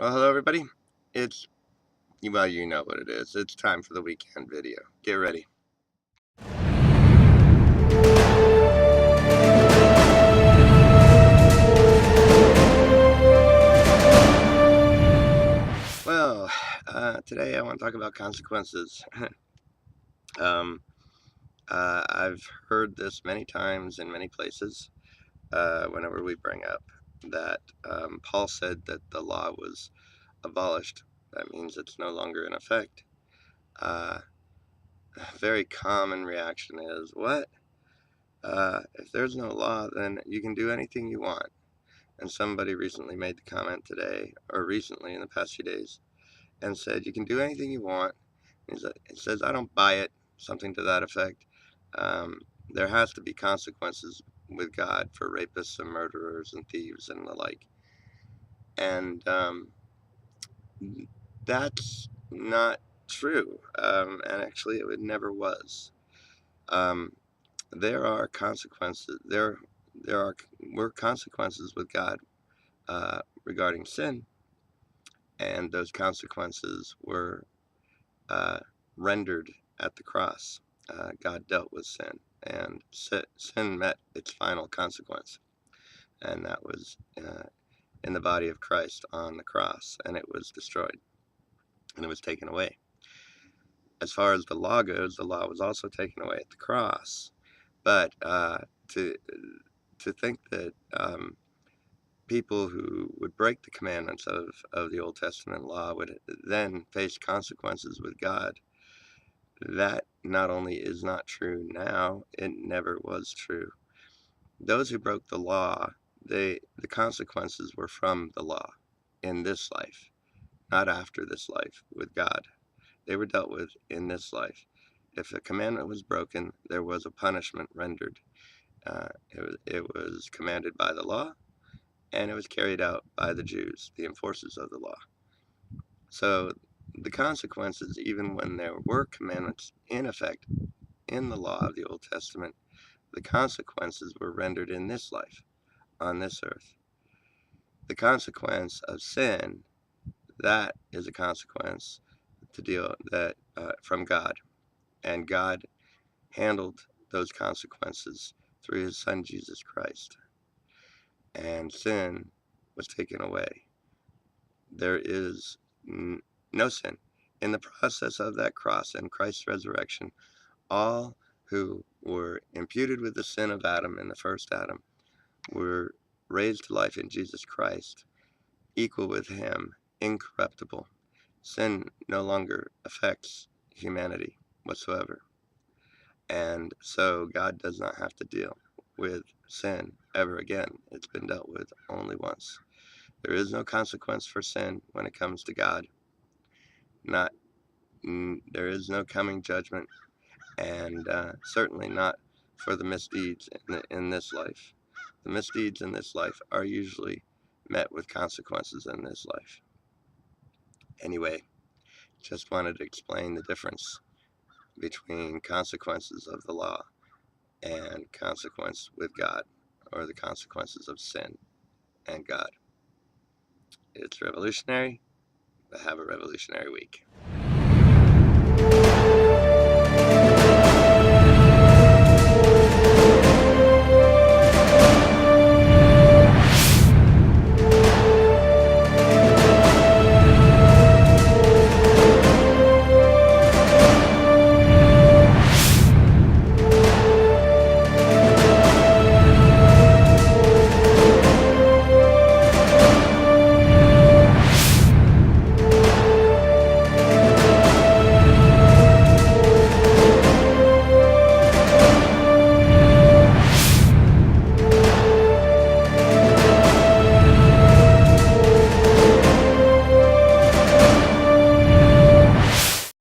Well, hello everybody. Well, you know what it is. It's time for the weekend video. Get ready. Well, today I want to talk about consequences. um, I've heard this many times in many places whenever we bring up that Paul said that the law was abolished. That means it's no longer in effect. A very common reaction is, what? If there's no law, then you can do anything you want. And somebody recently made the comment today, or recently in the past few days, and said, you can do anything you want. It says, I don't buy it, something to that effect. Um, there has to be consequences with God for rapists and murderers and thieves and the like. And that's not true. And actually, it never was. Um, there are consequences. Were consequences with God regarding sin, and those consequences were uh, rendered at the cross. God dealt with sin, and sin met its final consequence, and that was in the body of Christ on the cross, and it was destroyed, and it was taken away. As far as the law goes, the law was also taken away at the cross, but to think that people who would break the commandments of the Old Testament law would then face consequences with God, that not only is not true now, it never was true. Those who broke the law, the consequences were from the law in this life, not after this life with God. They were dealt with in this life. If a commandment was broken, there was a punishment rendered. It was commanded by the law, and it was carried out by the Jews, the enforcers of the law. So the consequences, even when there were commandments in effect in the law of the Old Testament, the consequences were rendered in this life, on this earth. The consequence of sin, that is a consequence to deal that from God, and God handled those consequences through His Son Jesus Christ, and sin was taken away. There is no sin. In the process of that cross and Christ's resurrection, all who were imputed with the sin of Adam in the first Adam were raised to life in Jesus Christ, equal with Him, incorruptible. Sin no longer affects humanity whatsoever. And so God does not have to deal with sin ever again. It's been dealt with only once. There is no consequence for sin when it comes to God. There is no coming judgment, and certainly not for the misdeeds in this life. The misdeeds in this life are usually met with consequences in this life. Anyway, just wanted to explain the difference between consequences of the law and consequence with God, or the consequences of sin and God. It's revolutionary, but have a revolutionary week.